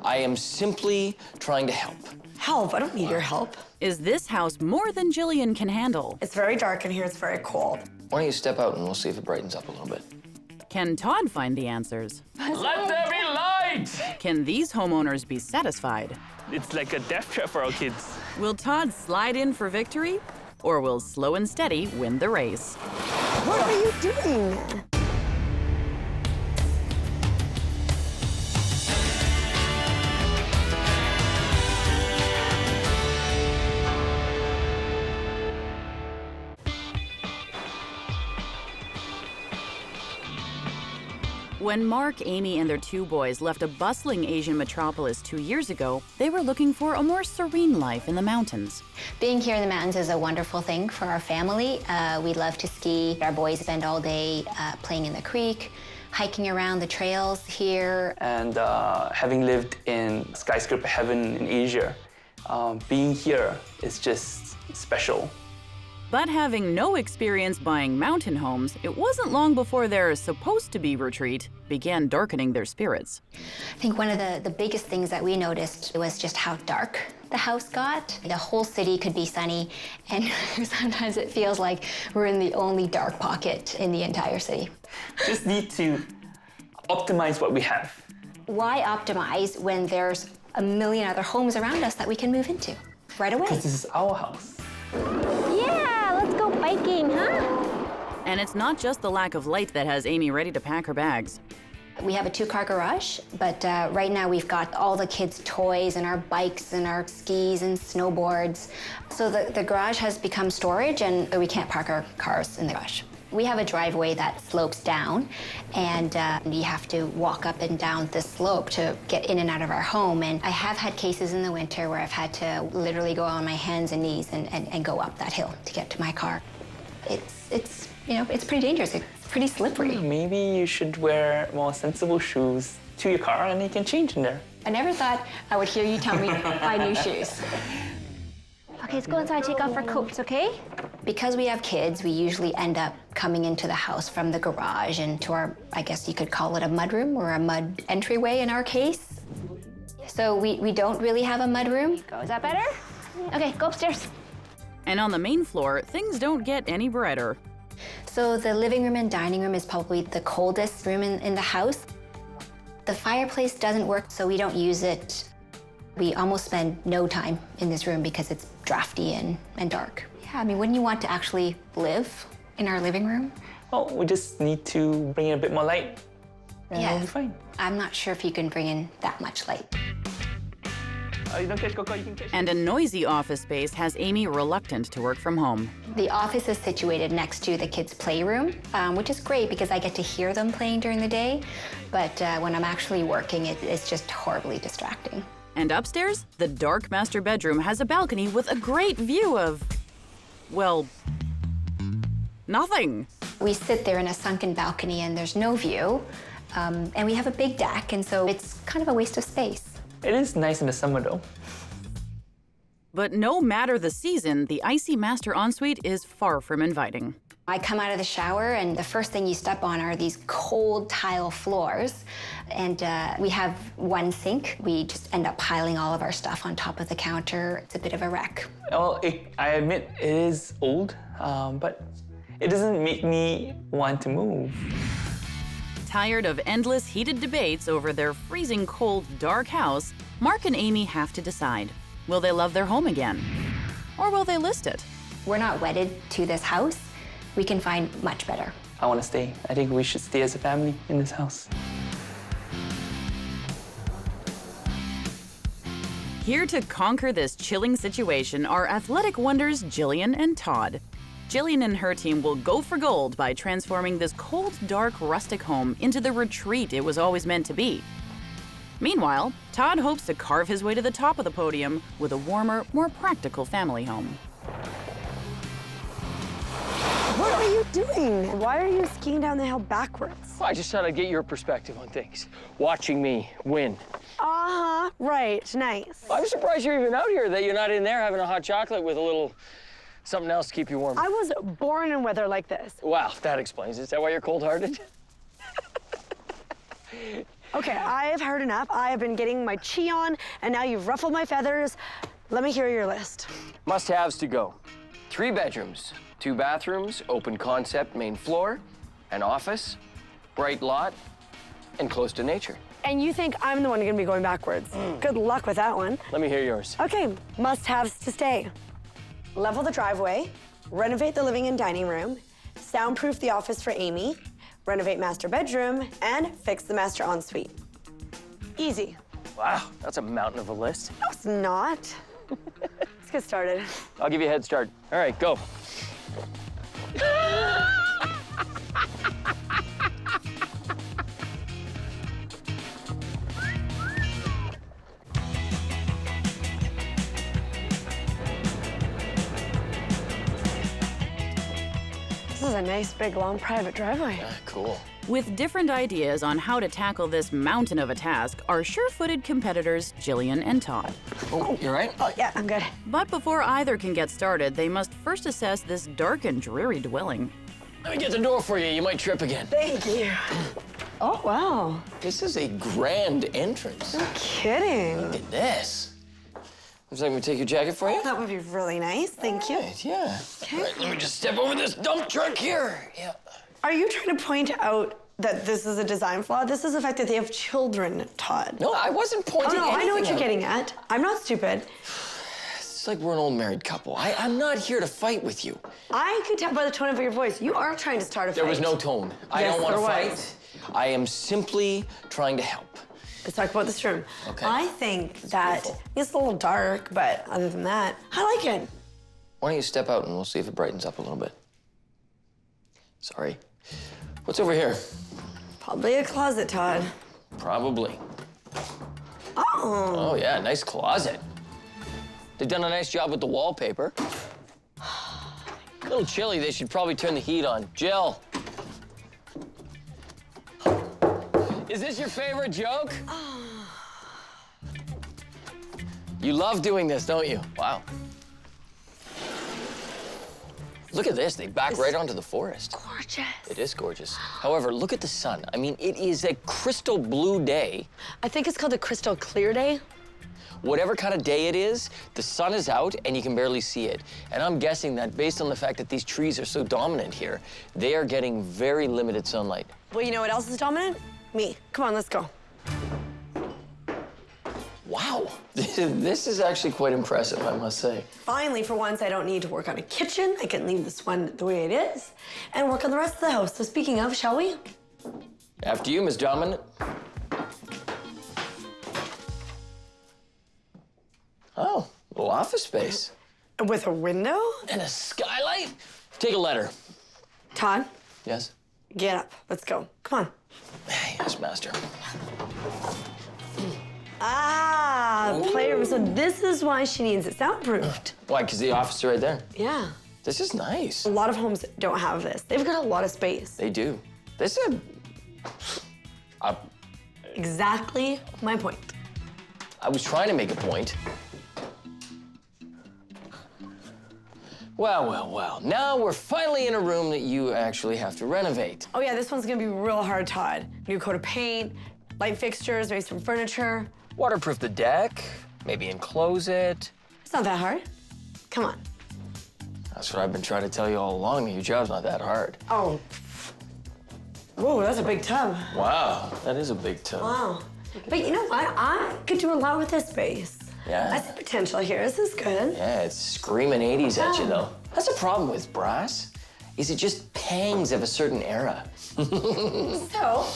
I am simply trying to help. Help? I don't need your help. Is this house more than Jillian can handle? It's very dark in here. It's very cold. Why don't you step out and we'll see if it brightens up a little bit. Can Todd find the answers? Let there be light! Can these homeowners be satisfied? It's like a death trap for our kids. Will Todd slide in for victory? Or will Slow and Steady win the race? What are you doing? When Mark, Amy, and their 2 boys left a bustling Asian metropolis 2 years ago, they were looking for a more serene life in the mountains. Being here in the mountains is a wonderful thing for our family. We love to ski. Our boys spend all day playing in the creek, hiking around the trails here. And having lived in skyscraper heaven in Asia, being here is just special. But having no experience buying mountain homes, it wasn't long before their supposed-to-be retreat began darkening their spirits. I think one of the biggest things that we noticed was just how dark the house got. The whole city could be sunny, and sometimes it feels like we're in the only dark pocket in the entire city. Just need to optimize what we have. Why optimize when there's a million other homes around us that we can move into right away? Because this is our house. Yeah, let's go biking, huh? And it's not just the lack of light that has Amy ready to pack her bags. We have a 2-car garage, but right now we've got all the kids' toys and our bikes and our skis and snowboards. So the garage has become storage, and we can't park our cars in the garage. We have a driveway that slopes down, and you have to walk up and down this slope to get in and out of our home. And I have had cases in the winter where I've had to literally go on my hands and knees and go up that hill to get to my car. It's pretty dangerous. It's pretty slippery. Maybe you should wear more sensible shoes to your car and you can change in there. I never thought I would hear you tell me buy new shoes. Okay, let's go inside, take off our coats, okay? Because we have kids, we usually end up coming into the house from the garage into our, I guess you could call it a mudroom or a mud entryway in our case. So we don't really have a mudroom. Go, is that better? Okay, go upstairs. And on the main floor, things don't get any brighter. So the living room and dining room is probably the coldest room in the house. The fireplace doesn't work, so we don't use it. We almost spend no time in this room because it's drafty and dark. Yeah, I mean, wouldn't you want to actually live in our living room? Well, we just need to bring in a bit more light and Yeah. we'll be fine. I'm not sure if you can bring in that much light. You don't catch Coco, you can catch. And a noisy office space has Amy reluctant to work from home. The office is situated next to the kids' playroom, which is great because I get to hear them playing during the day. But when I'm actually working, it's just horribly distracting. And upstairs, the dark master bedroom has a balcony with a great view of, well, nothing. We sit there in a sunken balcony and there's no view. And we have a big deck, and so it's kind of a waste of space. It is nice in the summer though. But no matter the season, the icy master ensuite is far from inviting. I come out of the shower, and the first thing you step on are these cold tile floors. And we have one sink. We just end up piling all of our stuff on top of the counter. It's a bit of a wreck. Well, I admit it is old, but it doesn't make me want to move. Tired of endless heated debates over their freezing cold, dark house, Mark and Amy have to decide. Will they love their home again? Or will they list it? We're not wedded to this house. We can find much better. I want to stay. I think we should stay as a family in this house. Here to conquer this chilling situation are athletic wonders Jillian and Todd. Jillian and her team will go for gold by transforming this cold, dark, rustic home into the retreat it was always meant to be. Meanwhile, Todd hopes to carve his way to the top of the podium with a warmer, more practical family home. What are you doing? Why are you skiing down the hill backwards? Well, I just thought I'd get your perspective on things. Watching me win. Uh-huh, right, nice. I'm surprised you're even out here, that you're not in there having a hot chocolate with a little something else to keep you warm. I was born in weather like this. Wow, that explains it. Is that why you're cold-hearted? Okay, I have heard enough. I have been getting my chi on, and now you've ruffled my feathers. Let me hear your list. Must-haves to go. 3 bedrooms, 2 bathrooms, open concept main floor, an office, bright lot, and close to nature. And you think I'm the one gonna be going backwards. Good luck with that one. Let me hear yours. Okay, must-haves to stay. Level the driveway, renovate the living and dining room, soundproof the office for Amy, renovate master bedroom, and fix the master ensuite. Easy. Wow, that's a mountain of a list. No, it's not. Let's get started. I'll give you a head start. All right, go. This is a nice, big, long, private driveway. Cool. With different ideas on how to tackle this mountain of a task are sure-footed competitors Jillian and Todd. Oh, you all right? Oh, yeah, I'm good. But before either can get started, they must first assess this dark and dreary dwelling. Let me get the door for you. You might trip again. Thank you. Oh, wow. This is a grand entrance. No kidding. Look at this. Would you like me to take your jacket for you? That would be really nice. Thank you. Right, yeah. Okay. All right, let me just step over this dump truck here. Yeah. Are you trying to point out that this is a design flaw? This is the fact that they have children, Todd. No, I wasn't Oh, pointing no, I know what anything you're out. getting at. I'm not stupid. It's like we're an old married couple. I'm not here to fight with you. I could tell by the tone of your voice. You are trying to start a fight. There was no tone. I Yes, don't want to there was. fight. I am simply trying to help. Let's talk about this room. Okay. I think that it's a little dark, but other than that, I like it. Why don't you step out and we'll see if it brightens up a little bit. Sorry. What's over here? Probably a closet, Todd. Probably. Oh. Oh, yeah, nice closet. They've done a nice job with the wallpaper. A little chilly. They should probably turn the heat on. Jill. Is this your favorite joke? You love doing this, don't you? Wow. Look at this. They back right onto the forest. Gorgeous. It is gorgeous. However, look at the sun. I mean, it is a crystal blue day. I think it's called a crystal clear day. Whatever kind of day it is, the sun is out and you can barely see it. And I'm guessing that based on the fact that these trees are so dominant here, they are getting very limited sunlight. Well, you know what else is dominant? Me. Come on, let's go. Wow, this is actually quite impressive, I must say. Finally, for once, I don't need to work on a kitchen. I can leave this one the way it is and work on the rest of the house. So speaking of, shall we? After you, Miss Dominant. Oh, little office space. With a window? And a skylight? Take a letter. Todd, Yes? get up. Let's go. Come on. Yes, master. Ah, playroom. So this is why she needs it soundproofed. Why, because the office is right there. Yeah. This is nice. A lot of homes don't have this. They've got a lot of space. They do. This is Exactly my point. I was trying to make a point. Well, well, well. Now we're finally in a room that you actually have to renovate. Oh yeah, this one's gonna be real hard, Todd. New coat of paint, light fixtures, maybe some furniture. Waterproof the deck, maybe enclose it. It's not that hard. Come on. That's what I've been trying to tell you all along. Your job's not that hard. Oh. Whoa, that's a big tub. Wow, that is a big tub. Wow. But you know what? I could do a lot with this space. Yeah. I see potential here. This is good. Yeah, it's screaming 80s at you, though. That's the problem with brass, is it just pangs of a certain era. So,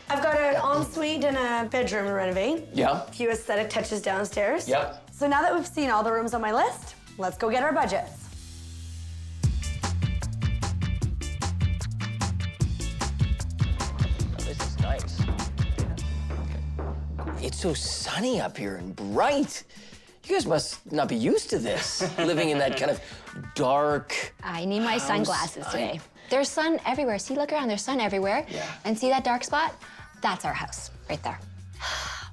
I've got an ensuite and a bedroom to renovate. Yeah. A few aesthetic touches downstairs. Yep. So now that we've seen all the rooms on my list, let's go get our budgets. Oh, this is nice. Okay. It's so sunny up here and bright. You guys must not be used to this, living in that kind of dark. I need my sunglasses today. There's sun everywhere. See, look around. There's sun everywhere. Yeah. And see that dark spot? That's our house right there.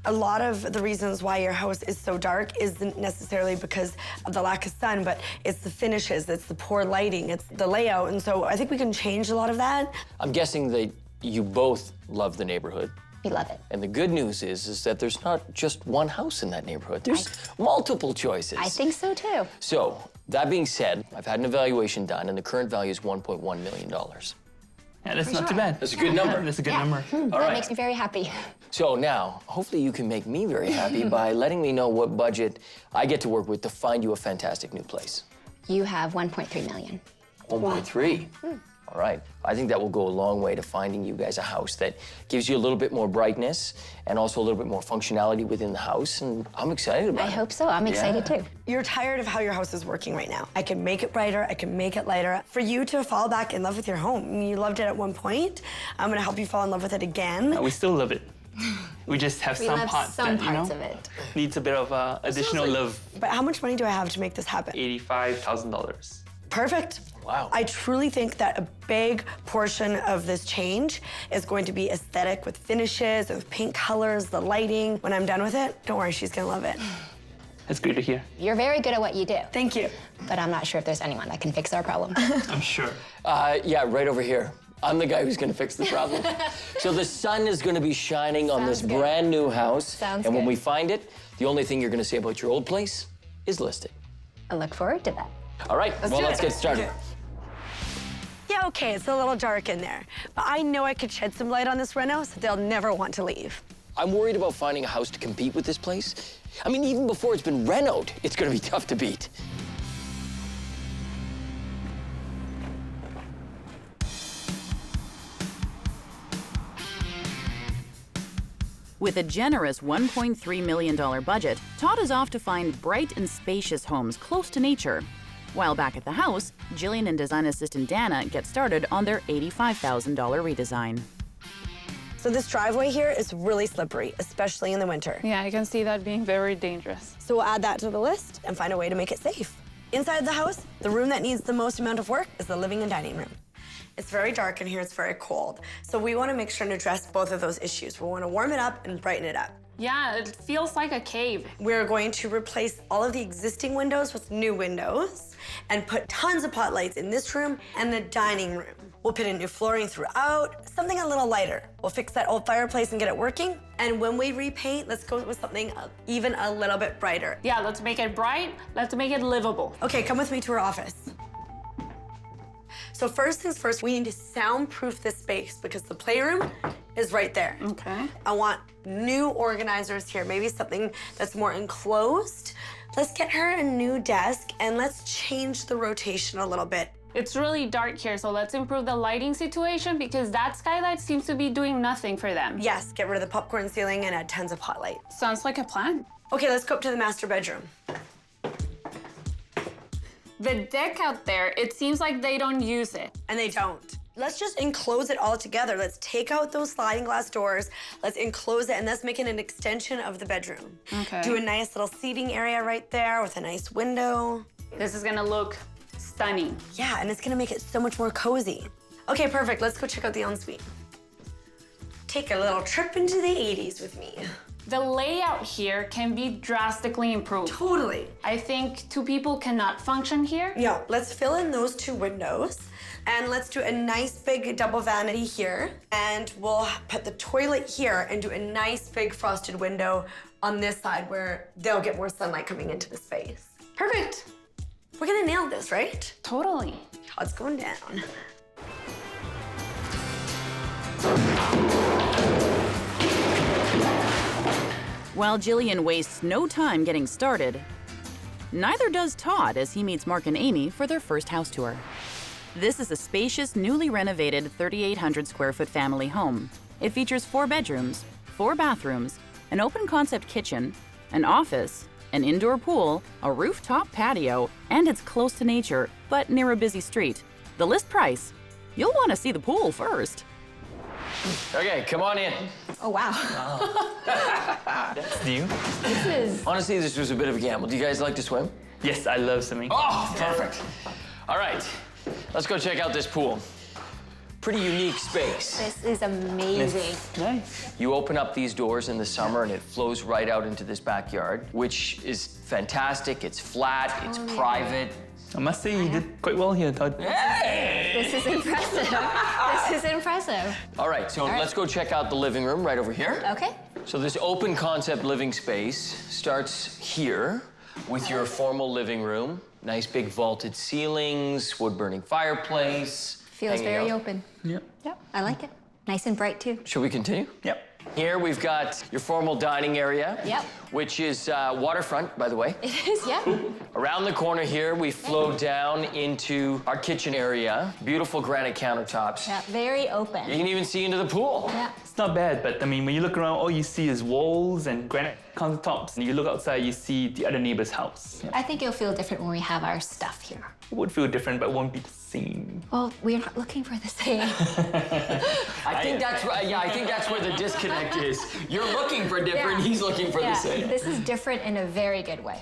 A lot of the reasons why your house is so dark isn't necessarily because of the lack of sun, but it's the finishes, it's the poor lighting, it's the layout, and so I think we can change a lot of that. I'm guessing that you both love the neighborhood. We love it. And the good news is that there's not just one house in that neighborhood. There's multiple choices. I think so too. So, that being said, I've had an evaluation done, and the current value is $1.1 million. Yeah, that's not too bad. That's a good number. That's a good number. All That right. makes me very happy. So now, hopefully you can make me very happy by letting me know what budget I get to work with to find you a fantastic new place. You have 1.3 million. 1.3. All right. I think that will go a long way to finding you guys a house that gives you a little bit more brightness and also a little bit more functionality within the house, and I'm excited about I it. hope so. I'm excited too. You're tired of how your house is working right now. I can make it brighter, I can make it lighter. For you to fall back in love with your home, you loved it at one point. I'm gonna help you fall in love with it again. We still love it. We just have We some love parts some that, parts of it. needs a bit of additional love. But how much money do I have to make this happen? $85,000. Perfect. Wow. I truly think that a big portion of this change is going to be aesthetic with finishes, with paint colors, the lighting. When I'm done with it, don't worry, she's gonna love it. That's good to hear. You're very good at what you do, Thank you. but I'm not sure if there's anyone that can fix our problem. I'm sure. Yeah, right over here. I'm the guy who's gonna fix the problem. So the sun is gonna be shining on this Sounds good. brand new house. Sounds and when good. we find it, the only thing you're gonna say about your old place is listed. I look forward to that. All right, let's get started. Okay. Yeah, okay, it's a little dark in there, but I know I could shed some light on this reno so they'll never want to leave. I'm worried about finding a house to compete with this place. I mean, even before it's been renoed, it's gonna be tough to beat. With a generous $1.3 million budget, Todd is off to find bright and spacious homes close to nature. While back at the house, Jillian and design assistant Dana get started on their $85,000 redesign. So this driveway here is really slippery, especially in the winter. Yeah, I can see that being very dangerous. So we'll add that to the list and find a way to make it safe. Inside the house, the room that needs the most amount of work is the living and dining room. It's very dark in here, it's very cold. So we want to make sure and address both of those issues. We want to warm it up and brighten it up. Yeah, it feels like a cave. We're going to replace all of the existing windows with new windows and put tons of pot lights in this room and the dining room. We'll put in new flooring throughout, something a little lighter. We'll fix that old fireplace and get it working. And when we repaint, let's go with something even a little bit brighter. Yeah, let's make it bright. Let's make it livable. Okay, come with me to our office. So first things first, we need to soundproof this space because the playroom is right there. Okay. I want new organizers here, maybe something that's more enclosed. Let's get her a new desk and let's change the rotation a little bit. It's really dark here, so let's improve the lighting situation because that skylight seems to be doing nothing for them. Yes, get rid of the popcorn ceiling and add tons of hot light. Sounds like a plan. Okay, let's go up to the master bedroom. The deck out there, it seems like they don't use it. And they don't. Let's just enclose it all together. Let's take out those sliding glass doors. Let's enclose it, and let's make it an extension of the bedroom. Okay. Do a nice little seating area right there with a nice window. This is gonna look stunning. Yeah, and it's gonna make it so much more cozy. Okay, perfect. Let's go check out the ensuite. Take a little trip into the 80s with me. The layout here can be drastically improved. Totally. I think two people cannot function here. Yeah, let's fill in those two windows. And let's do a nice big double vanity here. And we'll put the toilet here and do a nice big frosted window on this side where they'll get more sunlight coming into the space. Perfect. We're gonna nail this, right? Totally. Todd's going down. While Jillian wastes no time getting started, neither does Todd as he meets Mark and Amy for their first house tour. This is a spacious, newly renovated 3,800 square foot family home. It features 4 bedrooms, 4 bathrooms, an open concept kitchen, an office, an indoor pool, a rooftop patio, and it's close to nature, but near a busy street. The list price, you'll want to see the pool first. Okay, come on in. Oh, wow. That's new. Honestly, this was a bit of a gamble. Do you guys like to swim? Yes, I love swimming. Oh, perfect. All right, let's go check out this pool. pretty unique space. This is amazing. Nice. You open up these doors in the summer and it flows right out into this backyard, which is fantastic. It's flat, it's private. I must say you did quite well here, Todd. This is impressive. This is impressive. All right, so let's go check out the living room right over here. Okay. So this open concept living space starts here with your formal living room. Nice big vaulted ceilings, wood-burning fireplace. Feels hanging very out. open. Yep. Yep, I like it. Nice and bright, too. Should we continue? Yep. Here we've got your formal dining area, Yep. which is waterfront, by the way. It is, yeah. Around the corner here, we flow down into our kitchen area. Beautiful granite countertops. Yeah, very You open. can even see into the pool. Yeah. It's not bad, but I mean, when you look around, all you see is walls and granite countertops. And you look outside, you see the other neighbor's house. I think it'll feel different when we have our stuff here. It would feel different, but it won't be the same. Well, we're not looking for the same. I think that's I think that's where the disconnect is. You're looking for different, Yeah. he's looking for the same. This is different in a very good way.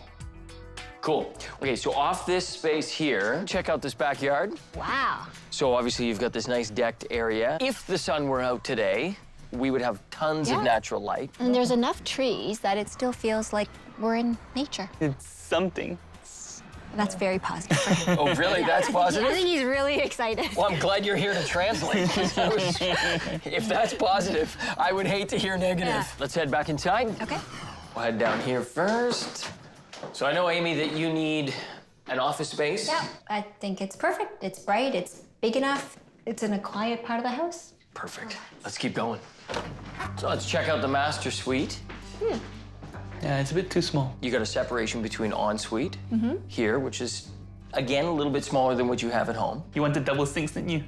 Cool. Okay, so off this space here, check out this backyard. Wow. So obviously you've got this nice decked area. If the sun were out today, we would have tons of Yeah. natural light. And there's enough trees that it still feels like we're in nature. It's something. That's very positive for him. Oh, really? That's I positive? think he's really excited. Well, I'm glad you're here to translate. 'Cause if that's positive, I would hate to hear negative. Yeah. Let's head back inside. Okay. We'll head down here first. So I know, Amy, that you need an office space. Yeah, I think it's perfect. It's bright, it's big enough. It's in a quiet part of the house. Perfect. Let's keep going. So let's check out the master suite. Yeah, it's a bit too small. You got a separation between ensuite here, which is, again, a little bit smaller than what you have at home. You wanted double sinks, didn't you?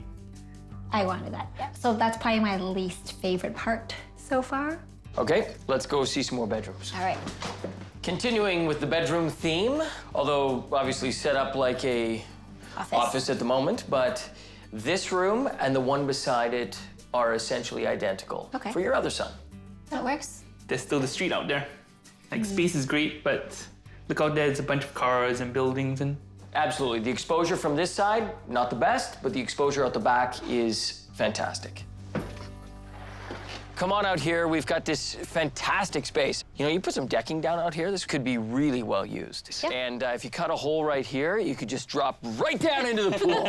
I wanted that. Yeah. So that's probably my least favorite part so far. Okay, let's go see some more bedrooms. All right. Continuing with the bedroom theme, although obviously set up like a office at the moment, but this room and the one beside it are essentially identical Okay. for your other son. That works. There's still the street out there. Like, space is great, but look out there, there's a bunch of cars and buildings and... Absolutely. The exposure from this side, not the best, but the exposure out the back is fantastic. Come on out here. We've got this fantastic space. You know, you put some decking down out here, this could be really well used. Yeah. And if you cut a hole right here, you could just drop right down into the pool.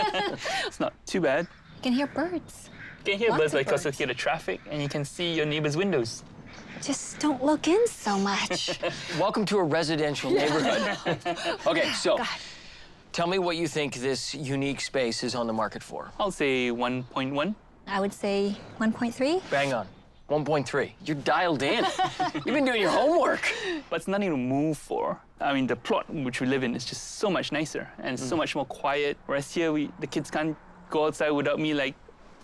It's not too bad. You can hear birds. You can hear Lots birds, of but you can also birds. hear the traffic, and you can see your neighbor's windows. Just don't look in so much. Welcome to a residential neighborhood. Okay, so God. tell me what you think this unique space is on the market for. I'll say 1.1. I would say 1.3. Bang on. 1.3. You're dialed in. You've been doing your homework. But it's nothing to move for. I mean, the plot which we live in is just so much nicer and so much more quiet. Whereas here, the kids can't go outside without me, like,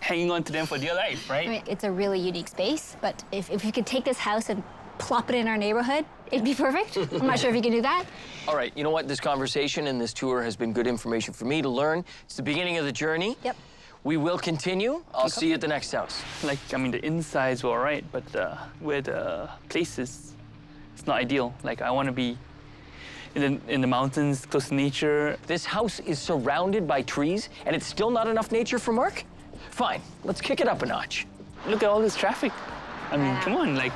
hanging on to them for dear life, right? I mean, it's a really unique space, but if you could take this house and plop it in our neighborhood, it'd be perfect. I'm not sure if you can do that. All right, you know what? This conversation and this tour has been good information for me to learn. It's the beginning of the journey. Yep. We will continue. I'll see you at the next house. Like, I mean, the insides were all right, but where the place is, it's not ideal. Like, I want to be in the mountains, close to nature. This house is surrounded by trees, and it's still not enough nature for Mark? Fine, let's kick it up a notch. Look at all this traffic. I mean, come on, like,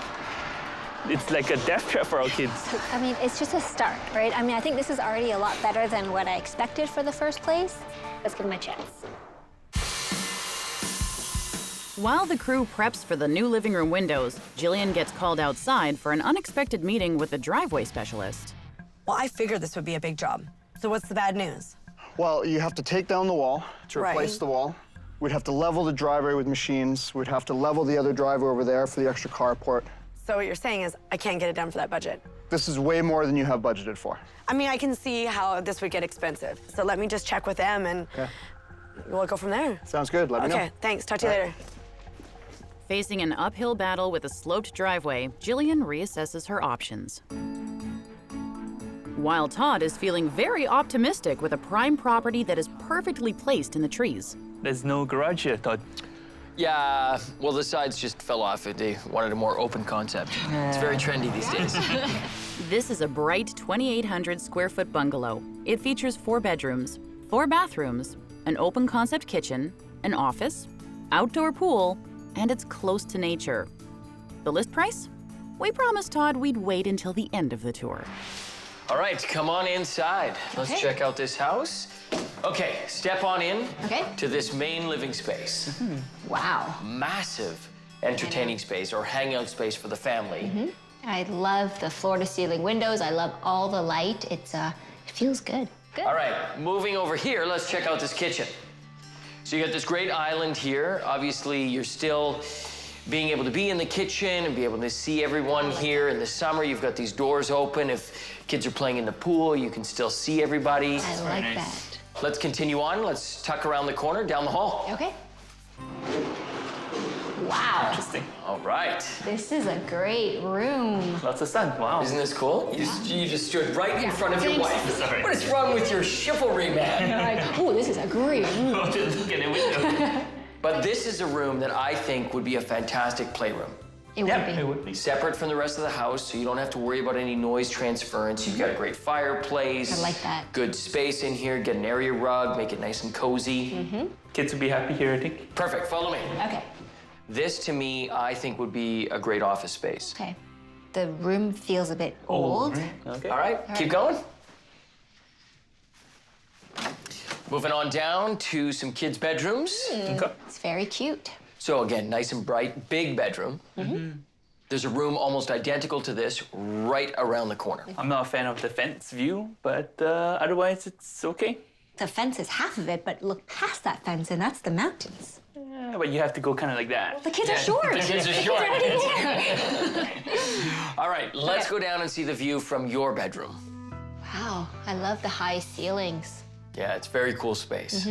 it's like a death trap for our kids. I mean, it's just a start, right? I mean, I think this is already a lot better than what I expected for the first place. Let's give him a chance. While the crew preps for the new living room windows, Jillian gets called outside for an unexpected meeting with a driveway specialist. Well, I figured this would be a big job. So what's the bad news? Well, you have to take down the wall to replace Right. the wall. We'd have to level the driveway with machines. We'd have to level the other driveway over there for the extra carport. So what you're saying is I can't get it done for that budget. This is way more than you have budgeted for. I mean, I can see how this would get expensive. So let me just check with them and we'll go from there. Sounds good. Let me know. Okay, thanks. Talk to you later. Facing an uphill battle with a sloped driveway, Jillian reassesses her options. While Todd is feeling very optimistic with a prime property that is perfectly placed in the trees. There's no garage here, Todd. Yeah, well, the sides just fell off it. They wanted a more open concept. It's very trendy these days. This is a bright 2,800 square foot bungalow. It features 4 bedrooms, 4 bathrooms, an open concept kitchen, an office, outdoor pool, and it's close to nature. The list price? We promised Todd we'd wait until the end of the tour. All right, come on inside. Let's check out this house. Okay, step on in to this main living space. Wow. Massive entertaining space or hangout space for the family. I love the floor-to-ceiling windows. I love all the light. It feels good. Good. All right, moving over here, let's check out this kitchen. So you got this great island here. Obviously, you're still being able to be in the kitchen and be able to see everyone here. In the summer, you've got these doors open. If kids are playing in the pool, you can still see everybody. I like that. Let's continue on. Let's tuck around the corner, down the hall. Okay. Wow. Interesting. All right. This is a great room. Lots of sun. Wow. Isn't this cool? You just stood right in front of your wife. Sorry. What is wrong with your chivalry, man? Like, oh, this is a great room. Look at the window. But this is a room that I think would be a fantastic playroom. It would be. It would be. Separate from the rest of the house, so you don't have to worry about any noise transference. You've got a great fireplace. I like that. Good space in here. Get an area rug, make it nice and cozy. Kids would be happy here, I think. Perfect, follow me. Okay. This, to me, I think would be a great office space. Okay. The room feels a bit old. Okay. All right, keep going. Moving on down to some kids' bedrooms. Okay. It's very cute. So again, nice and bright, big bedroom. There's a room almost identical to this right around the corner. I'm not a fan of the fence view, but otherwise it's okay. The fence is half of it, but look past that fence, and that's the mountains. Yeah, but you have to go kind of like that. The kids are short. The kids are short. They're already there. All right, let's go down and see the view from your bedroom. Wow, I love the high ceilings. Yeah, it's very cool space.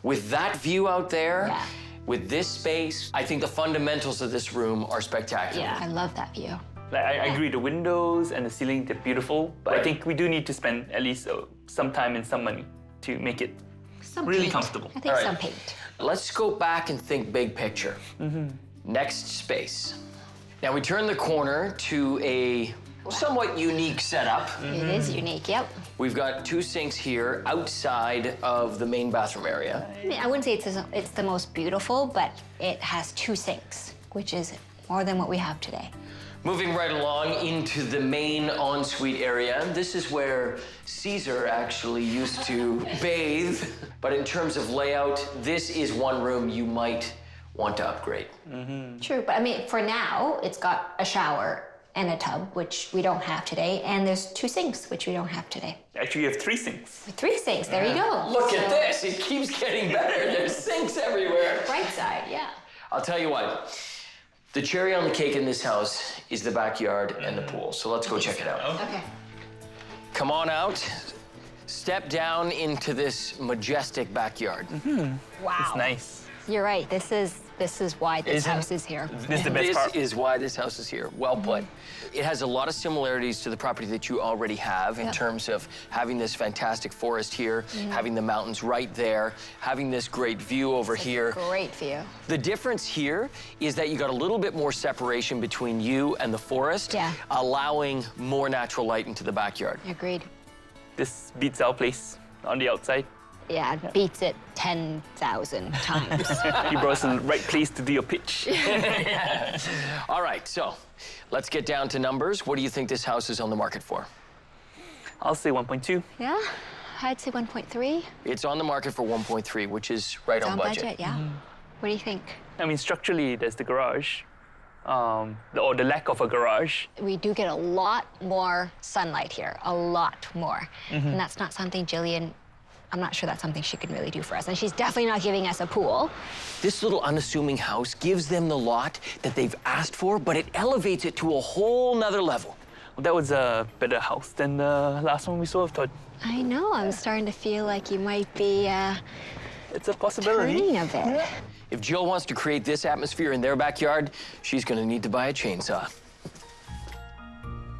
With that view out there, Yeah. with this space, I think the fundamentals of this room are spectacular. I love that view. Like, I agree, the windows and the ceiling, they're beautiful, but I think we do need to spend at least some time and some money to make it Some really paint. comfortable. I think All right. some paint. Let's go back and think big picture. Next space. Now we turn the corner to a somewhat unique setup. It is unique, yep. We've got two sinks here outside of the main bathroom area. I mean, I wouldn't say it's the most beautiful, but it has two sinks, which is more than what we have today. Moving right along into the main ensuite area. This is where Caesar actually used to bathe. But in terms of layout, this is one room you might want to upgrade. True, but I mean, for now, it's got a shower and a tub, which we don't have today, and there's two sinks, which we don't have today. Actually, you have 3 sinks. Three sinks, there you go. Look at this, it keeps getting better. There's sinks everywhere. Right side, yeah. I'll tell you what, the cherry on the cake in this house is the backyard and the pool. So let's go check it out. Okay. Come on out, step down into this majestic backyard. Wow. It's nice. You're right, this is why this house is here. This is the best part. This is why this house is here. Well put. It has a lot of similarities to the property that you already have in terms of having this fantastic forest here, having the mountains right there, having this great view over here. Great view. The difference here is that you got a little bit more separation between you and the forest, allowing more natural light into the backyard. Agreed. This beats our place on the outside. Yeah, it beats it 10,000 times. You brought us in the right place to do your pitch. All right, so let's get down to numbers. What do you think this house is on the market for? I'll say 1.2. Yeah, I'd say 1.3. It's on the market for 1.3, which is right on budget. Yeah. What do you think? I mean, structurally, there's the garage, or the lack of a garage. We do get a lot more sunlight here, a lot more. And that's not something Jillian, I'm not sure that's something she can really do for us. And she's definitely not giving us a pool. This little unassuming house gives them the lot that they've asked for, but it elevates it to a whole nother level. Well, that was a better house than the last one we saw of Todd. I know, I'm starting to feel like you might be It's a possibility. turning a bit. If Jill wants to create this atmosphere in their backyard, she's gonna need to buy a chainsaw.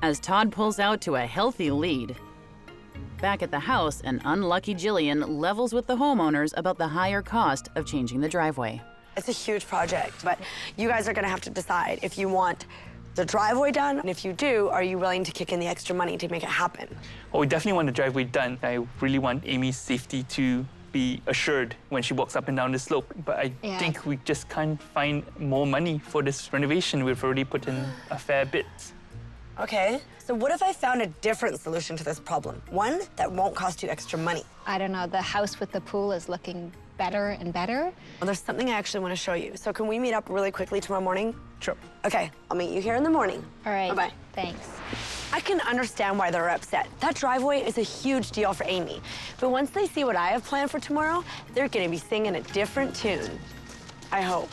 As Todd pulls out to a healthy lead. Back at the house, an unlucky Jillian levels with the homeowners about the higher cost of changing the driveway. It's a huge project, but you guys are gonna have to decide if you want the driveway done, and if you do, are you willing to kick in the extra money to make it happen? Well, we definitely want the driveway done. I really want Amy's safety to be assured when she walks up and down the slope. But I think we just can't find more money for this renovation. We've already put in a fair bit. Okay, so what if I found a different solution to this problem? One that won't cost you extra money. I don't know, the house with the pool is looking better and better. Well, there's something I actually want to show you. So can we meet up really quickly tomorrow morning? Sure. Okay, I'll meet you here in the morning. All right. Bye-bye. Thanks. I can understand why they're upset. That driveway is a huge deal for Amy. But once they see what I have planned for tomorrow, they're gonna be singing a different tune. I hope.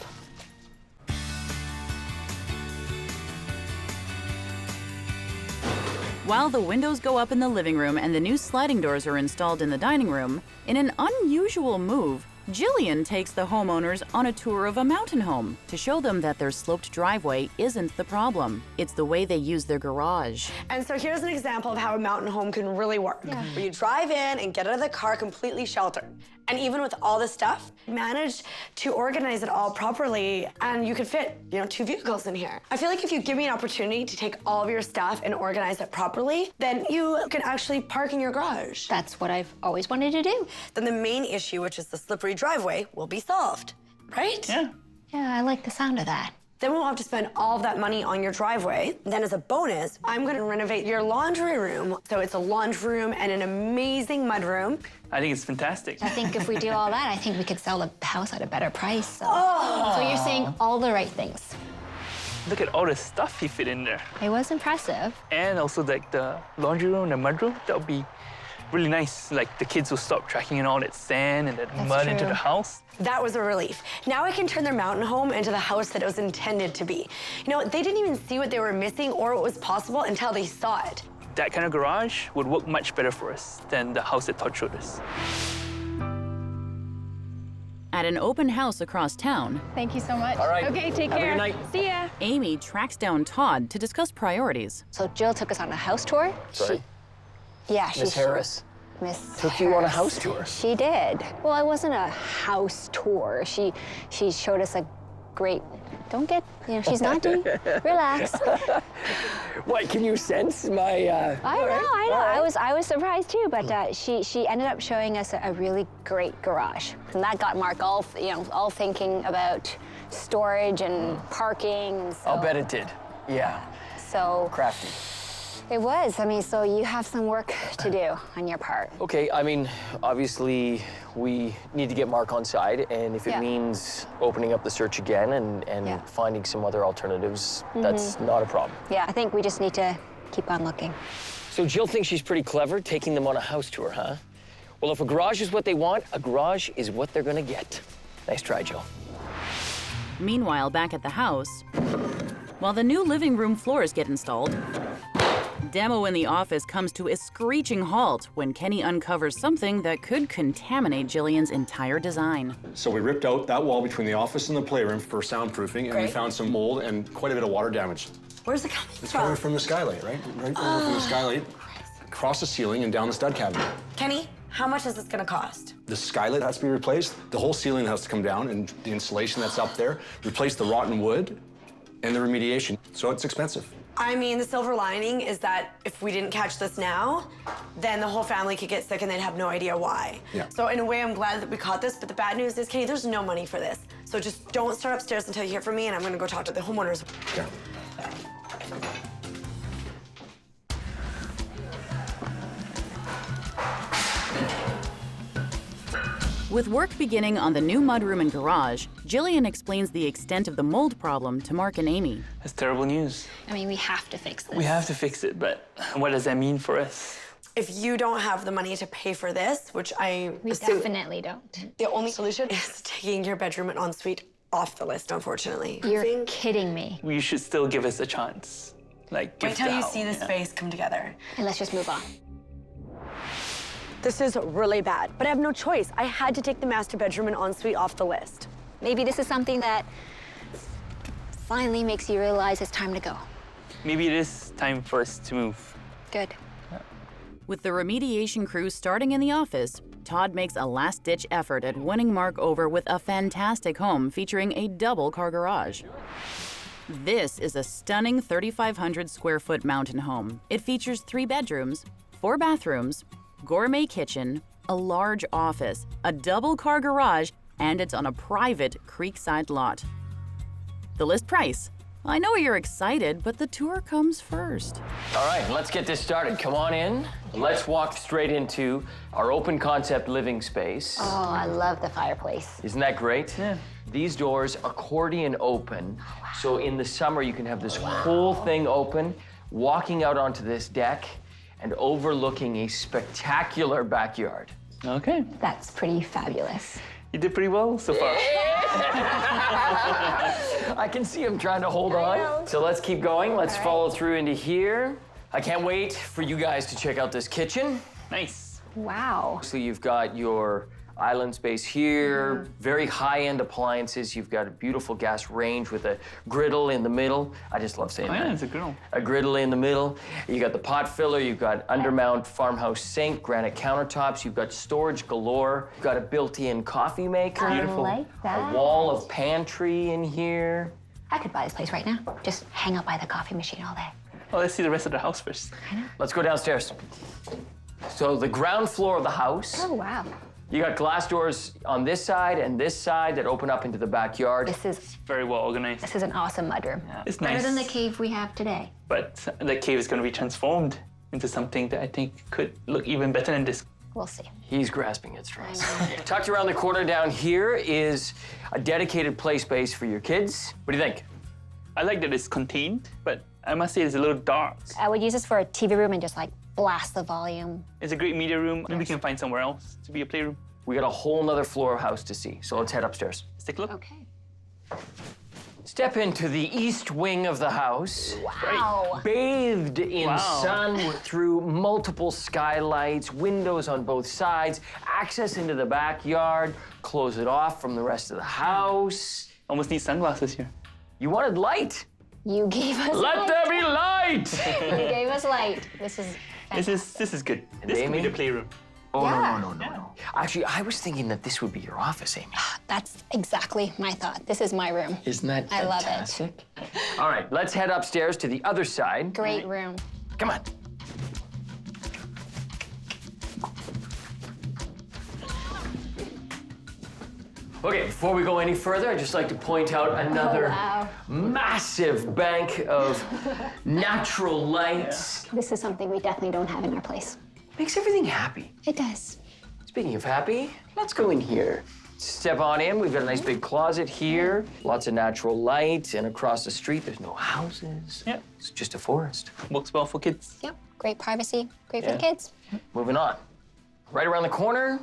While the windows go up in the living room and the new sliding doors are installed in the dining room, in an unusual move, Jillian takes the homeowners on a tour of a mountain home to show them that their sloped driveway isn't the problem. It's the way they use their garage. And so here's an example of how a mountain home can really work. Where you drive in and get out of the car completely sheltered. And even with all this stuff, manage to organize it all properly, and you could fit, 2 vehicles in here. I feel like if you give me an opportunity to take all of your stuff and organize it properly, then you can actually park in your garage. That's what I've always wanted to do. Then the main issue, which is the slippery driveway, will be solved, right? Yeah. Yeah, I like the sound of that. Then we won't have to spend all of that money on your driveway. Then as a bonus, I'm gonna renovate your laundry room. So it's a laundry room and an amazing mudroom. I think it's fantastic. I think if we do all that, I think we could sell the house at a better price. So, so you're saying all the right things. Look at all the stuff he fit in there. It was impressive. And also like the laundry room, the mudroom, that would be really nice. Like the kids will stop tracking in all that sand and that mud into the house. That was a relief. Now I can turn their mountain home into the house that it was intended to be. They didn't even see what they were missing or what was possible until they saw it. That kind of garage would work much better for us than the house that Todd showed us. At an open house across town, Thank you so much. All right. Okay, take Have a care. good night. See ya. Amy tracks down Todd to discuss priorities. So Jill took us on a house tour. Sorry? Miss Harris Miss took you on a Harris. house tour. She did. Well, it wasn't a house tour. She showed us a great. Don't get. She's not doing. Relax. What, can you sense my... I know. I was surprised too, but she ended up showing us a really great garage, and that got Mark all thinking about storage and parking. And so, I'll bet it did. Yeah, So crafty. it was. I mean, so you have some work to do on your part. Okay, obviously, we need to get Mark on side, and if it means opening up the search again and finding some other alternatives, that's not a problem. Yeah, I think we just need to keep on looking. So Jill thinks she's pretty clever taking them on a house tour, huh? Well, if a garage is what they want, a garage is what they're gonna get. Nice try, Jill. Meanwhile, back at the house, while the new living room floors get installed, demo in the office comes to a screeching halt when Kenny uncovers something that could contaminate Jillian's entire design. So we ripped out that wall between the office and the playroom for soundproofing, and we found some mold and quite a bit of water damage. Where's it coming It's from? coming from the skylight, right? Right from the skylight, across the ceiling and down the stud cabinet. Kenny, how much is this gonna cost? The skylight has to be replaced. The whole ceiling has to come down, and the insulation that's up there, replace the rotten wood and the remediation. So it's expensive. I mean, the silver lining is that if we didn't catch this now, then the whole family could get sick and they'd have no idea why. Yeah. So in a way, I'm glad that we caught this, but the bad news is, Kenny, there's no money for this. So just don't start upstairs until you hear from me, and I'm gonna go talk to the homeowners. Yeah. With work beginning on the new mudroom and garage, Jillian explains the extent of the mold problem to Mark and Amy. That's terrible news. I mean, we have to fix this. We have to fix it, but what does that mean for us? If you don't have the money to pay for this, which We definitely don't. the only solution is taking your bedroom and ensuite off the list, unfortunately. You're kidding me. You should still give us a chance. Like, give Wait till the you house, see the space come together. And let's just move on. This is really bad, but I have no choice. I had to take the master bedroom and ensuite off the list. Maybe this is something that finally makes you realize it's time to go. Maybe it is time for us to move. Good. With the remediation crew starting in the office, Todd makes a last-ditch effort at winning Mark over with a fantastic home featuring a double-car garage. This is a stunning 3,500 square foot mountain home. It features 3 bedrooms, 4 bathrooms, gourmet kitchen, a large office, a double-car garage, and it's on a private creekside lot. The list price. I know you're excited, but the tour comes first. All right, let's get this started. Come on in. Let's walk straight into our open concept living space. Oh, I love the fireplace. Isn't that great? Yeah. These doors accordion open, so in the summer you can have this whole thing open, walking out onto this deck and overlooking a spectacular backyard. Okay. That's pretty fabulous. You did pretty well so far. I can see him trying to hold on. So let's keep going. Let's follow through into here. I can't wait for you guys to check out this kitchen. Nice. Wow. So you've got your island space here, very high-end appliances. You've got a beautiful gas range with a griddle in the middle. I just love saying that. Yeah, it's a griddle. A griddle in the middle. You got the pot filler, you've got undermount farmhouse sink, granite countertops, you've got storage galore. You've got a built-in coffee maker. Beautiful. I like that. A wall of pantry in here. I could buy this place right now. Just hang out by the coffee machine all day. Well, let's see the rest of the house first. Let's go downstairs. So the ground floor of the house. Oh, wow. You got glass doors on this side and this side that open up into the backyard. This is Very well organized. this is an awesome mudroom. It's Better nice. than the cave we have today. But the cave is going to be transformed into something that I think could look even better than this. We'll see. He's grasping at straws. Tucked around the corner down here is a dedicated play space for your kids. What do you think? I like that it's contained, but I must say it's a little dark. I would use this for a TV room and just like blast the volume. It's a great media room. Maybe we can find somewhere else to be a playroom. We got a whole nother floor of house to see, so let's head upstairs. Let's take a look. Okay. Step into the east wing of the house. Wow. Bathed in Wow. sun through multiple skylights, windows on both sides, access into the backyard, close it off from the rest of the house. Almost need sunglasses here. You wanted light. You gave us Let light. there be light! You gave us light. This is This is good. This could be Amy? the playroom. Oh, Yeah. no. Actually, I was thinking that this would be your office, Amy. That's exactly my thought. This is my room. Isn't that I love it. fantastic? All right, let's head upstairs to the other side. Great room. Come on. Okay, before we go any further, I'd just like to point out another wow. massive bank of natural lights. This is something we definitely don't have in our place. Makes everything happy. It does. Speaking of happy, let's go in here. Step on in. We've got a nice big closet here, lots of natural light, and across the street, there's no houses. Yeah. It's just a forest. Works well for kids. Yep. Great privacy. Great for the Yeah. kids. Moving on. Right around the corner,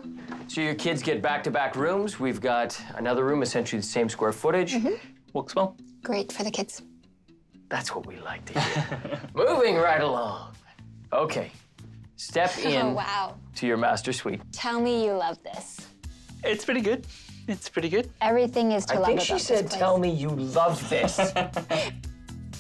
so your kids get back-to-back rooms. We've got another room, essentially the same square footage. Works well. Great for the kids. That's what we like to hear. Moving right along. Okay, step in Oh, wow. to your master suite. Tell me you love this. It's pretty good. It's pretty good. Everything is to I love think about she this said, place. tell me you love this.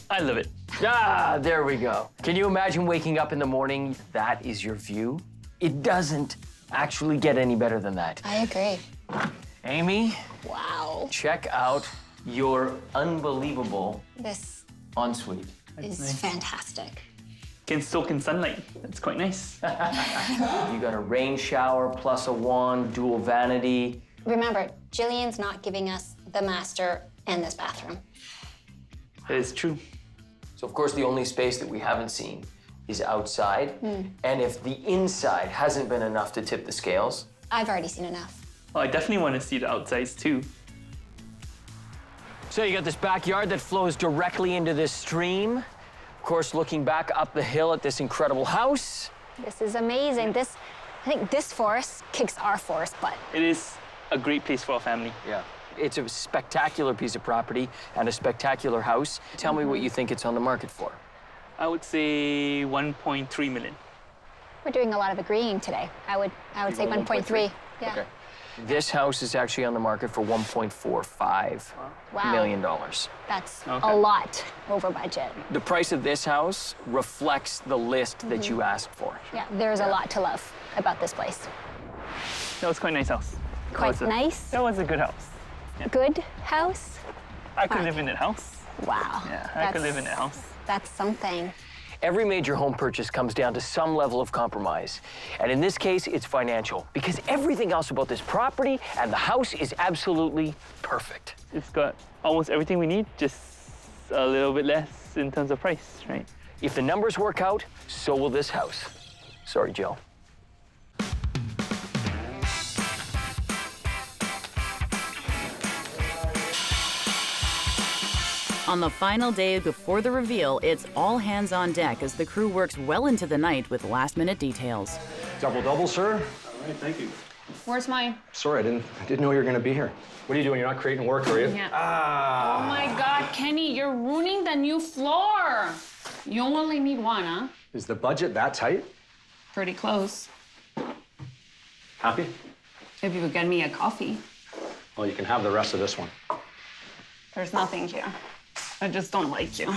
I love it. Ah, there we go. Can you imagine waking up in the morning, that is your view? It doesn't actually get any better than that. I agree. Amy, Wow. check out your unbelievable This ensuite. is fantastic. Can soak in sunlight. That's quite nice. You got a rain shower plus a wand, dual vanity. Remember, Jillian's not giving us the master and this bathroom. It is true. So of course the only space that we haven't seen is outside. And if the inside hasn't been enough to tip the scales, I've already seen enough. Well, I definitely want to see the outsides too. so you got this backyard that flows directly into this stream. Of course, looking back up the hill at this incredible house. This is amazing. I think this forest kicks our forest butt. It is a great place for a family. Yeah. It's a spectacular piece of property and a spectacular house. Tell me what you think it's on the market for. I would say 1.3 million. We're doing a lot of agreeing today. I would say 1.3. Yeah. Okay. This house is actually on the market for $1.45 Wow. million. That's Okay. a lot over budget. The price of this house reflects the list that you asked for. Yeah, there's a lot to love about this place. That was quite a nice house. Quite nice. That was a good house. Good house. I could live in that house. Wow. Yeah, I could live in that house. That's something. Every major home purchase comes down to some level of compromise. And in this case, it's financial, because everything else about this property and the house is absolutely perfect. It's got almost everything we need, just a little bit less in terms of price, right? If the numbers work out, so will this house. Sorry, Jill. On the final day before the reveal, it's all hands on deck as the crew works well into the night with last-minute details. Double, sir. All right, thank you. Where's mine? Sorry, I didn't know you were gonna be here. What are you doing? You're not creating work, are you? Yeah. Oh my God, Kenny, you're ruining the new floor. You only need one, huh? Is the budget that tight? Pretty close. Happy? If you would get me a coffee. Well, you can have the rest of this one. There's nothing here. I just don't like you.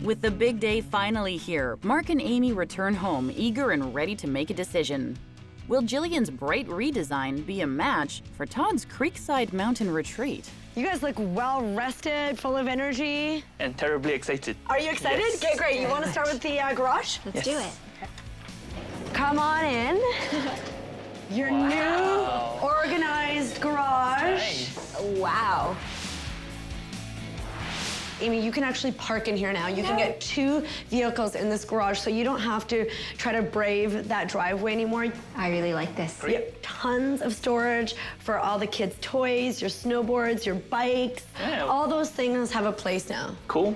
With the big day finally here, Mark and Amy return home, eager and ready to make a decision. Will Jillian's bright redesign be a match for Todd's Creekside Mountain retreat? You guys look well rested, full of energy. And terribly excited. Are you excited? Yes. Okay, great. You want to start with the garage? Let's do it. Come on in. Your new organized garage. Wow. Amy, you can actually park in here now. You can get 2 vehicles in this garage, so you don't have to try to brave that driveway anymore. I really like this. You have tons of storage for all the kids' toys, your snowboards, your bikes. Yeah. All those things have a place now. Cool.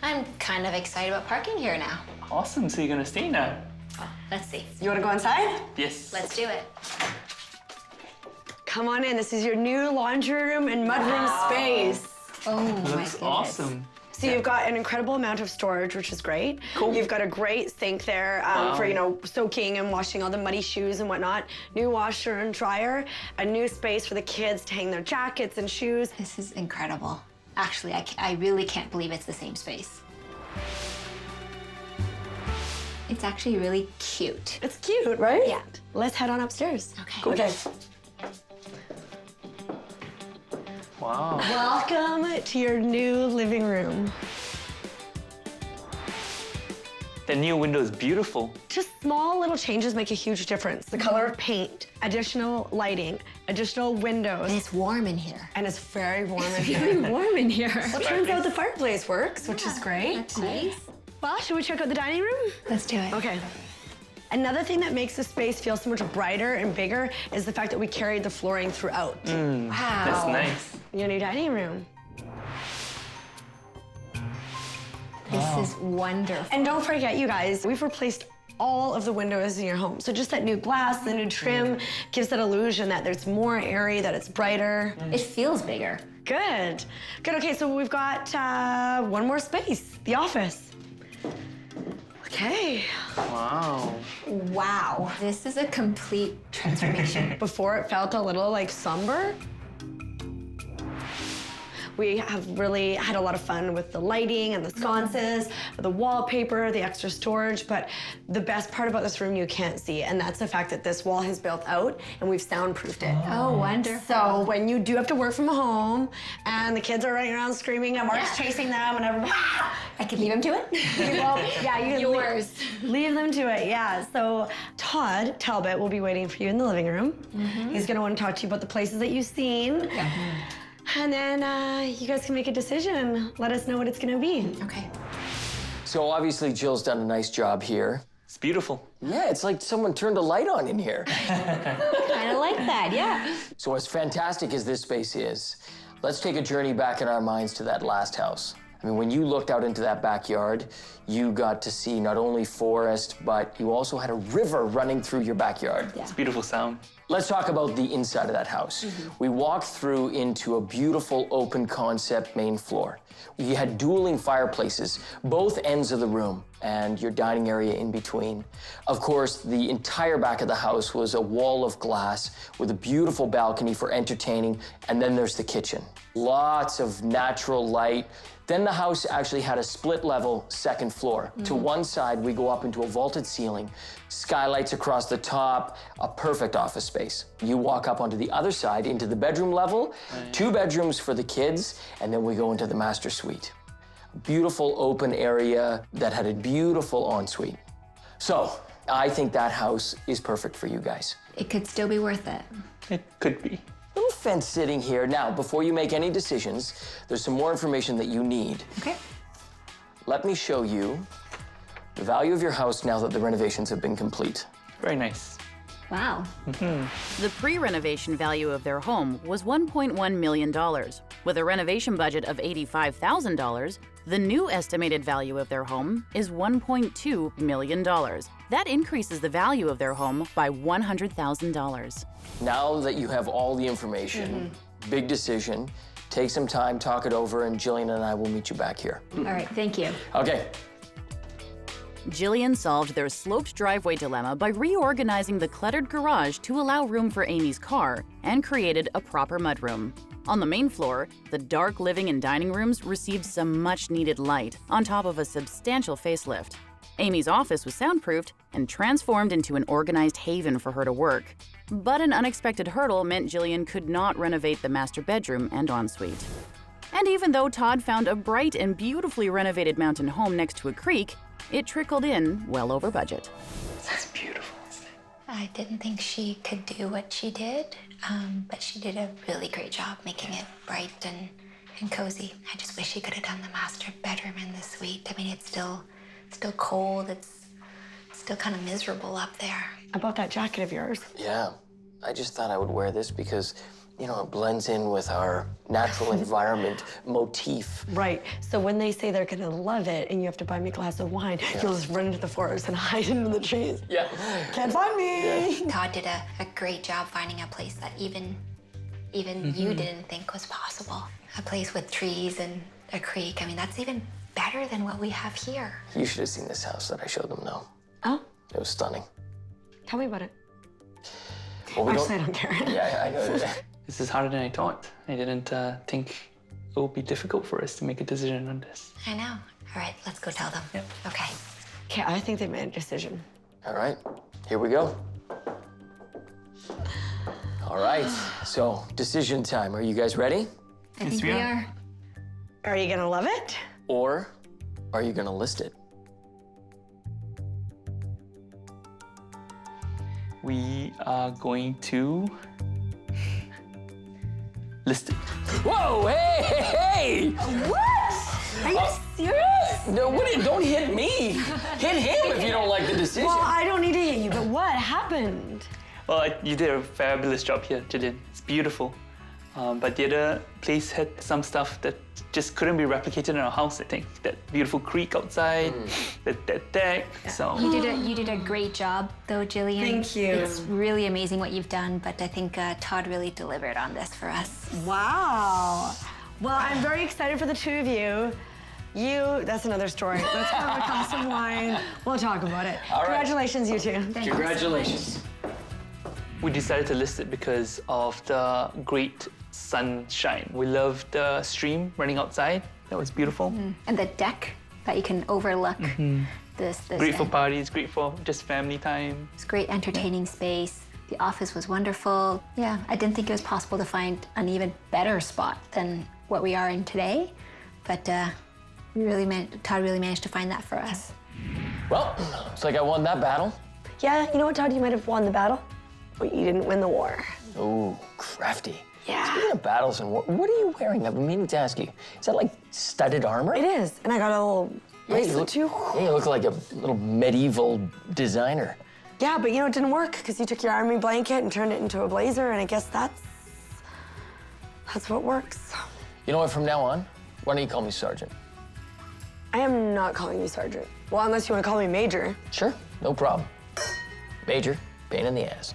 I'm kind of excited about parking here now. Awesome, so you're gonna stay now? Let's see. You want to go inside? Yes. Let's do it. Come on in. This is your new laundry room and mudroom space. Oh, my Looks goodness. awesome. So you've got an incredible amount of storage, which is great. Cool. You've got a great sink there for, soaking and washing all the muddy shoes and whatnot. New washer and dryer. A new space for the kids to hang their jackets and shoes. This is incredible. Actually, I really can't believe it's the same space. It's actually really cute. It's cute, right? Yeah. Let's head on upstairs. Okay. Cool. Okay. Wow. Welcome to your new living room. The new window is beautiful. Just small little changes make a huge difference. The color of paint, additional lighting, additional windows. And it's warm in here. And it's very warm in here. Very warm in here. Well, it turns out the fireplace works, which is great. That's nice. Well, should we check out the dining room? Let's do it. Okay. Another thing that makes the space feel so much brighter and bigger is the fact that we carried the flooring throughout. Wow. That's nice. Your new dining room. This is wonderful. And don't forget, you guys, we've replaced all of the windows in your home. So just that new glass, the new trim gives that illusion that there's more airy, that it's brighter. It feels bigger. Good. Good, okay, so we've got one more space, the office. Okay. Wow. Wow. This is a complete transformation. Before it felt a little like somber. We have really had a lot of fun with the lighting and the sconces, the wallpaper, the extra storage, but the best part about this room you can't see, and that's the fact that this wall has built out and we've soundproofed it. Oh, wonderful. So when you do have to work from home and the kids are running around screaming and Mark's chasing them and everybody, I could leave him to it? well, yeah, you can Yours. leave them to it, yeah. So Todd Talbot will be waiting for you in the living room. He's gonna want to talk to you about the places that you've seen. Yeah. And then you guys can make a decision. Let us know what it's gonna be. Okay. So obviously Jill's done a nice job here. It's beautiful. Yeah, it's like someone turned a light on in here. Kind of like that, yeah. So as fantastic as this space is, let's take a journey back in our minds to that last house. I mean, when you looked out into that backyard, you got to see not only forest, but you also had a river running through your backyard. It's beautiful sound. Let's talk about the inside of that house. We walked through into a beautiful open concept main floor. You had dueling fireplaces, both ends of the room, and your dining area in between. Of course, the entire back of the house was a wall of glass with a beautiful balcony for entertaining, and then there's the kitchen. Lots of natural light. Then the house actually had a split level second floor. To one side, we go up into a vaulted ceiling, skylights across the top, a perfect office space. You walk up onto the other side into the bedroom level, 2 bedrooms for the kids, and then we go into the master suite. beautiful open area that had a beautiful ensuite. So I think that house is perfect for you guys. It could still be worth it. It could be. Little fence sitting here. Now, before you make any decisions, there's some more information that you need. Okay. Let me show you the value of your house now that the renovations have been complete. Very nice. Wow. The pre-renovation value of their home was $1.1 million. With a renovation budget of $85,000, the new estimated value of their home is $1.2 million. That increases the value of their home by $100,000. Now that you have all the information, big decision, take some time, talk it over, and Jillian and I will meet you back here. All right, thank you. Okay. Jillian solved their sloped driveway dilemma by reorganizing the cluttered garage to allow room for Amy's car and created a proper mudroom. On the main floor, the dark living and dining rooms received some much-needed light on top of a substantial facelift. Amy's office was soundproofed and transformed into an organized haven for her to work. But an unexpected hurdle meant Jillian could not renovate the master bedroom and ensuite. And even though Todd found a bright and beautifully renovated mountain home next to a creek, it trickled in well over budget. That's beautiful. I didn't think she could do what she did, but she did a really great job making it bright and cozy. I just wish she could have done the master bedroom and the suite. I mean, it's still cold. It's still kind of miserable up there. I bought that jacket of yours. Yeah, I just thought I would wear this because, you know, it blends in with our natural environment motif. Right. So when they say they're gonna love it and you have to buy me a glass of wine, you'll just run into the forest and hide into the trees. Yeah. Can't find me. Todd did a great job finding a place that even you didn't think was possible. A place with trees and a creek. I mean, that's even better than what we have here. You should have seen this house that I showed them, though. Oh? It was stunning. Tell me about it. Well, Actually, I don't care. Yeah, I know. This is harder than I thought. I didn't think it would be difficult for us to make a decision on this. I know. All right, let's go tell them. Yep. Okay. Okay, I think they made a decision. All right, here we go. All right, so decision time. Are you guys ready? I think we are. Are you gonna love it? Or are you gonna list it? We are going to list it. Whoa, hey! What? Are you serious? No, don't hit me. Hit him if you don't like the decision. Well, I don't need to hit you, but what happened? Well, you did a fabulous job here, Jillian. It's beautiful. But the other place had some stuff that just couldn't be replicated in our house, I think. That beautiful creek outside, that deck, so. You did a great job, though, Jillian. Thank you. It's really amazing what you've done, but I think Todd really delivered on this for us. Wow. Well, I'm very excited for the two of you. That's another story. Let's have a glass of wine. We'll talk about it. All right. Congratulations, you two. Congratulations. We decided to list it because of the great sunshine. We loved the stream running outside. That was beautiful. And the deck that you can overlook this. Great for parties, great for just family time. It's great entertaining space. The office was wonderful. Yeah, I didn't think it was possible to find an even better spot than what we are in today, but Todd really managed to find that for us. Well, looks like I won that battle. Yeah, you know what, Todd? You might have won the battle, but you didn't win the war. Ooh, crafty. Yeah. Speaking of battles and war, what are you wearing? I've been meaning to ask you. Is that like studded armor? It is, and I got a little bracelet too. Yeah, you look like a little medieval designer. Yeah, but you know, it didn't work because you took your army blanket and turned it into a blazer, and I guess that's what works. You know what, from now on, why don't you call me Sergeant? I am not calling you Sergeant. Well, unless you want to call me Major. Sure, no problem. Major, pain in the ass.